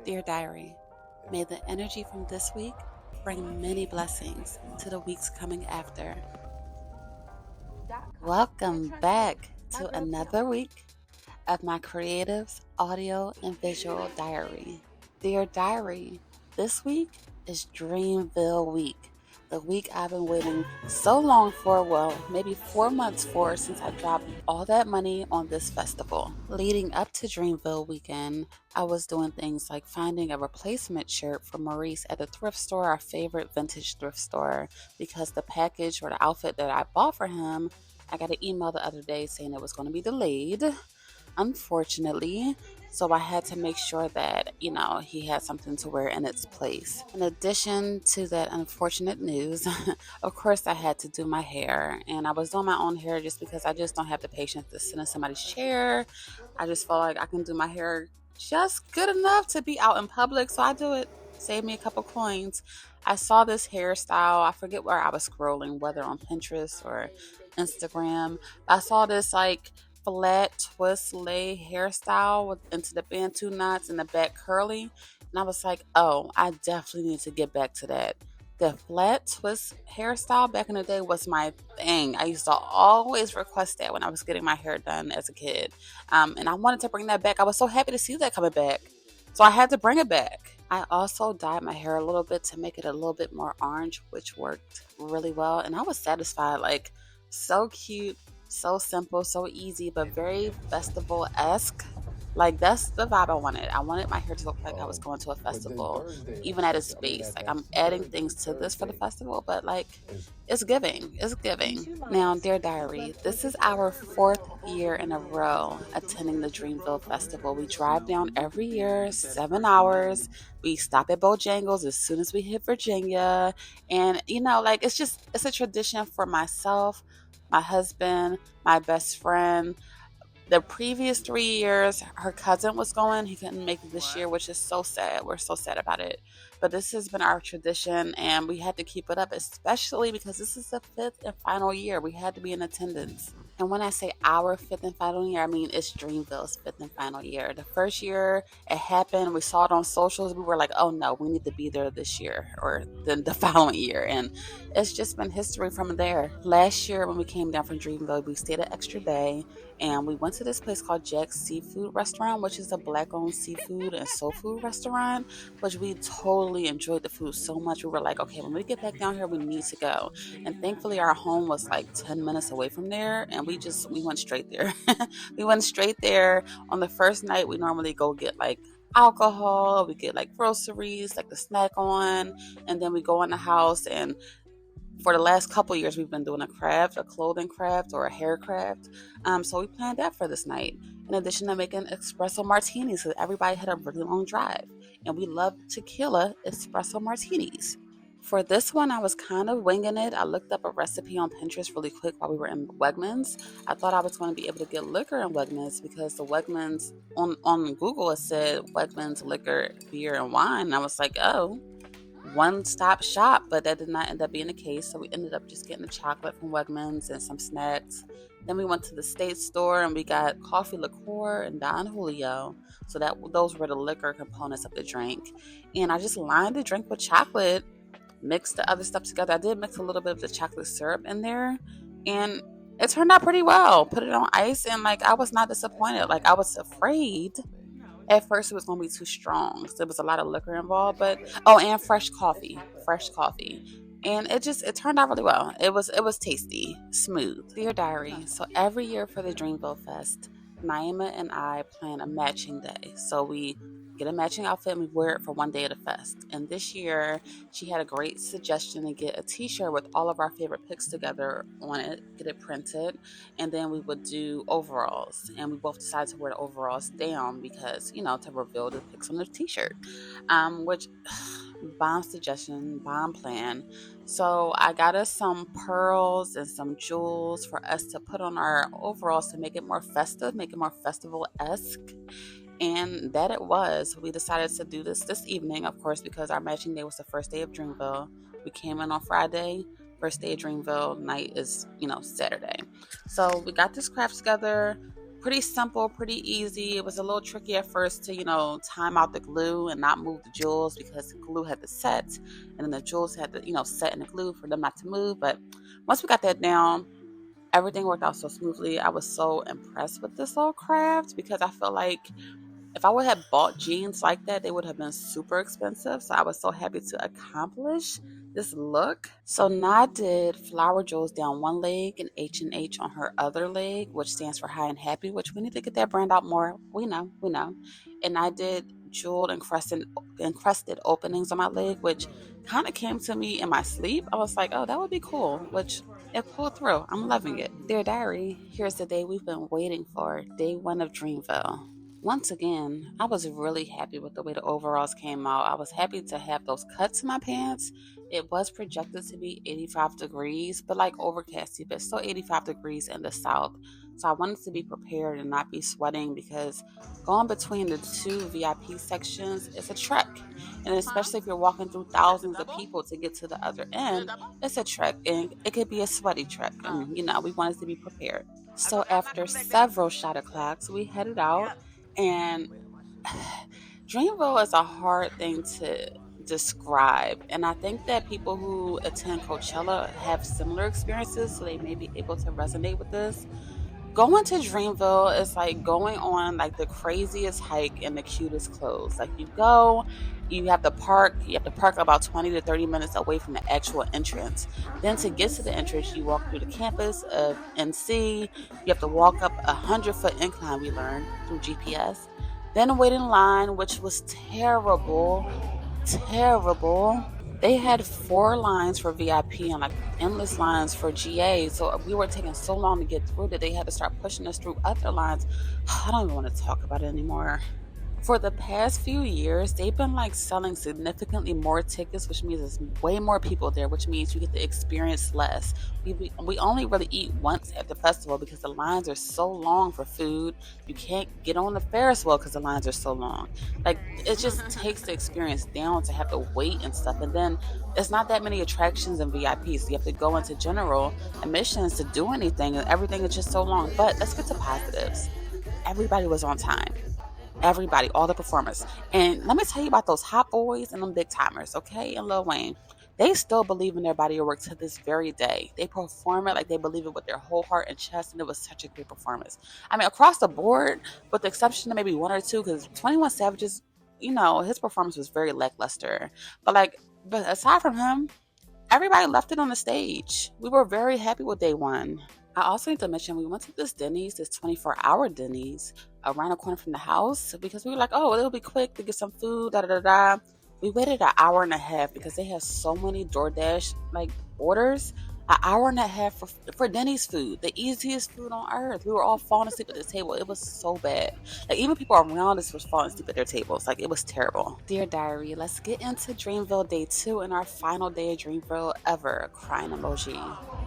Dear Diary, may the energy from this week bring many blessings to the weeks coming after. Welcome back to another week of my creative's audio and visual diary. Dear Diary, this week is Dreamville week. The week I've been waiting so long for, well, maybe 4 months for, since I dropped all that money on this festival. Leading up to Dreamville weekend, I was doing things like finding a replacement shirt for Maurice at the thrift store, our favorite vintage thrift store, because the package or the outfit that I bought for him, I got an email the other day saying it was going to be delayed, unfortunately. So I had to make sure that, he had something to wear in its place. In addition to that unfortunate news, of course, I had to do my hair. And I was doing my own hair just because I just don't have the patience to sit in somebody's chair. I just felt like I can do my hair just good enough to be out in public. So I do it. Save me a couple coins. I saw this hairstyle. I forget where I was scrolling, whether on Pinterest or Instagram. I saw this flat twist lay hairstyle into the bantu knots and the back curly. And I was like, oh, I definitely need to get back to that. The flat twist hairstyle back in the day was my thing. I used to always request that when I was getting my hair done as a kid. And I wanted to bring that back. I was so happy to see that coming back. So I had to bring it back. I also dyed my hair a little bit to make it a little bit more orange, which worked really well. And I was satisfied. So cute, so simple, so easy, but very festival-esque. That's the vibe I wanted. I wanted my hair to look like I was going to a festival, even at a space. I'm adding things to this for the festival, but it's giving. It's giving. Now, dear diary, this is our fourth year in a row attending the Dreamville Festival. We drive down every year, 7 hours. We stop at Bojangles as soon as we hit Virginia. And, it's a tradition for myself, my husband, my best friend. The previous 3 years, her cousin was going. He couldn't make it this year, which is so sad. We're so sad about it. But this has been our tradition, and we had to keep it up, especially because this is the fifth and final year. We had to be in attendance. And when I say our fifth and final year, I mean it's Dreamville's fifth and final year. The first year it happened, we saw it on socials. We were like, oh no, we need to be there this year or then the following year. And it's just been history from there. Last year, when we came down from Dreamville, we stayed at Extra Bay and we went to this place called Jack's Seafood Restaurant, which is a black-owned seafood and soul food restaurant, which we totally enjoyed the food so much. We were like, okay, when we get back down here, we need to go. And thankfully, our home was 10 minutes away from there, and we went straight there. We went straight there. On the first night, we normally go get alcohol, we get groceries, the snack on, and then we go in the house. And for the last couple years, we've been doing a clothing craft or a hair craft. So we planned that for this night. In addition to making espresso martinis, so everybody had a really long drive. And we love tequila espresso martinis. For this one, I was kind of winging it. I looked up a recipe on Pinterest really quick while we were in Wegmans. I thought I was going to be able to get liquor in Wegmans because the Wegmans, on Google, it said Wegmans liquor, beer, and wine. And I was like, oh, one-stop shop, but that did not end up being the case. So we ended up just getting the chocolate from Wegmans and some snacks. Then we went to the state store and we got coffee liqueur and Don Julio. So those were the liquor components of the drink. And I just lined the drink with chocolate, mixed the other stuff together. I did mix a little bit of the chocolate syrup in there, and it turned out pretty well. Put it on ice, and I was not disappointed. I was afraid at first it was going to be too strong. So there was a lot of liquor involved, but and fresh coffee. And it turned out really well. It was tasty, smooth. Dear diary. So every year for the Dreamville Fest, Naima and I plan a matching day. So we get a matching outfit and we wear it for one day of the fest. And this year, she had a great suggestion to get a t-shirt with all of our favorite pics together on it, get it printed, and then we would do overalls. And we both decided to wear the overalls down because, to reveal the pics on the t-shirt, which bomb suggestion, bomb plan. So I got us some pearls and some jewels for us to put on our overalls to make it more festive, make it more festival-esque. And that it was. We decided to do this evening, of course, because our matching day was the first day of Dreamville. We came in on Friday. First day of Dreamville, night is, Saturday. So we got this craft together. Pretty simple, pretty easy. It was a little tricky at first to, time out the glue and not move the jewels because the glue had to set and then the jewels had to, set in the glue for them not to move. But once we got that down, everything worked out so smoothly. I was so impressed with this little craft because I feel like if I would have bought jeans like that, they would have been super expensive. So I was so happy to accomplish this look. So Nah did flower jewels down one leg and H&H on her other leg, which stands for high and happy, which we need to get that brand out more. We know. And I did jeweled encrusted openings on my leg, which kind of came to me in my sleep. I was like, oh, that would be cool, which it pulled through. I'm loving it. Dear Diary, here's the day we've been waiting for, day one of Dreamville. Once again, I was really happy with the way the overalls came out. I was happy to have those cuts in my pants. It was projected to be 85 degrees, but like overcasty, but still 85 degrees in the south. So I wanted to be prepared and not be sweating because going between the two VIP sections is a trek. And especially if you're walking through thousands of people to get to the other end, it's a trek and it could be a sweaty trek. And, we wanted to be prepared. So after several shot o'clocks, we headed out. And Dreamville is a hard thing to describe. And I think that people who attend Coachella have similar experiences, so they may be able to resonate with this. Going to Dreamville is like going on like the craziest hike in the cutest clothes. Like you have to park about 20 to 30 minutes away from the actual entrance. Then to get to the entrance, you walk through the campus of NC. You have to walk up 100-foot incline, we learned through GPS. Then wait in line, which was terrible. They had 4 lines for VIP and like endless lines for GA. So we were taking so long to get through that they had to start pushing us through other lines. I don't even want to talk about it anymore. For the past few years, they've been like selling significantly more tickets, which means there's way more people there, which means you get to experience less. We only really eat once at the festival because the lines are so long for food. You can't get on the Ferris wheel because the lines are so long. Like, it just takes the experience down to have to wait and stuff. And then it's not that many attractions in VIP, so you have to go into general admissions to do anything, and everything is just so long. But let's get to positives. Everybody was on time. Everybody, all the performers. And let me tell you about those hot boys and them big timers, okay? And Lil Wayne. They still believe in their body of work to this very day. They perform it like they believe it with their whole heart and chest, and it was such a great performance. I mean, across the board, with the exception of maybe one or two, because 21 Savage's, his performance was very lackluster. But aside from him, everybody left it on the stage. We were very happy with day one. I also need to mention we went to this 24-hour Denny's around the corner from the house because we were like, oh, it'll be quick to get some food, We waited an hour and a half because they have so many DoorDash orders. An hour and a half for Denny's food, the easiest food on earth. We were all falling asleep at the table. It was so bad. Even people around us was falling asleep at their tables. It was terrible. Dear Diary, let's get into Dreamville day 2 and our final day of Dreamville ever. Crying emoji.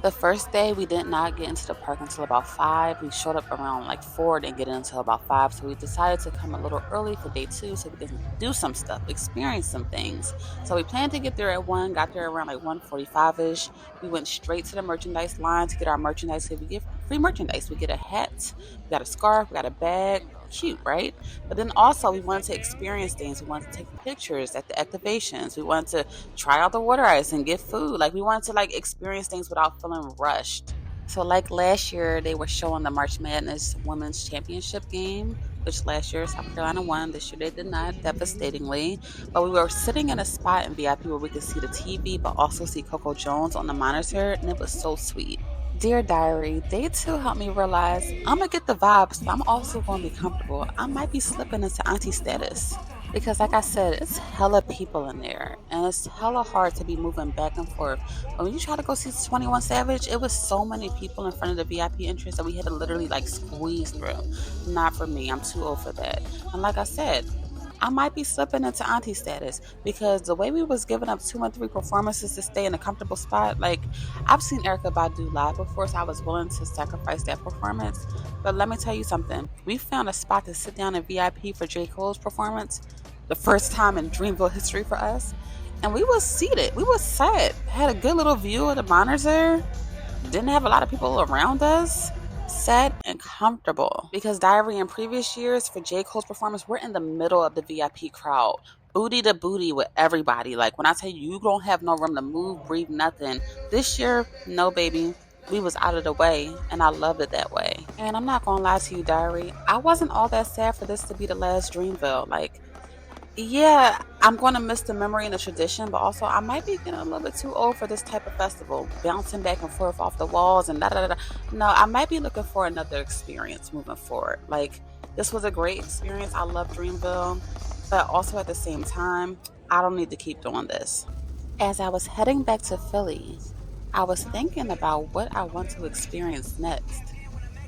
The first day, we did not get into the park until about 5. We showed up around 4, didn't get in until about 5. So we decided to come a little early for day 2 so we could do some stuff, experience some things. So we planned to get there at 1, got there around 1:45-ish. We went straight to the merchandise line to get our merchandise. So we get free merchandise. We get a hat, we got a scarf, we got a bag. Cute, right? But then also we wanted to experience things. We wanted to take pictures at the activations. We wanted to try out the water ice and get food. We wanted to experience things without feeling rushed. So last year they were showing the March Madness Women's Championship game, which last year South Carolina won. This year they did not, devastatingly. But we were sitting in a spot in VIP where we could see the TV but also see Coco Jones on the monitor, and it was so sweet. Dear Diary, day 2 helped me realize I'm going to get the vibes, but I'm also going to be comfortable. I might be slipping into auntie status. Because like I said, it's hella people in there. And it's hella hard to be moving back and forth. But when you try to go see 21 Savage, it was so many people in front of the VIP entrance that we had to literally squeeze through. Not for me. I'm too old for that. And like I said, I might be slipping into auntie status because the way we was giving up 2 and 3 performances to stay in a comfortable spot, I've seen Erykah Badu live before, so I was willing to sacrifice that performance. But let me tell you something. We found a spot to sit down in VIP for J. Cole's performance, the first time in Dreamville history for us. And we was seated. We was set. Had a good little view of the monitor. Didn't have a lot of people around us. set and comfortable. Because Diary, in previous years for J. Cole's performance, we're in the middle of the VIP crowd, booty to booty with everybody. Like when I tell you, you don't have no room to move, breathe, nothing. This year, no, baby. We was out of the way, and I loved it that way. And I'm not gonna lie to you, Diary, I wasn't all that sad for this to be the last Dreamville. Like, yeah, I'm going to miss the memory and the tradition, but also I might be getting a little bit too old for this type of festival, bouncing back and forth off the walls and da da da. No, I might be looking for another experience moving forward. Like, this was a great experience. I love Dreamville, but also at the same time, I don't need to keep doing this. As I was heading back to Philly, I was thinking about what I want to experience next,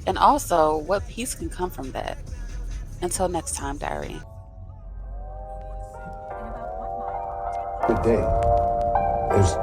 and also what peace can come from that. Until next time, Diary. Good day. There's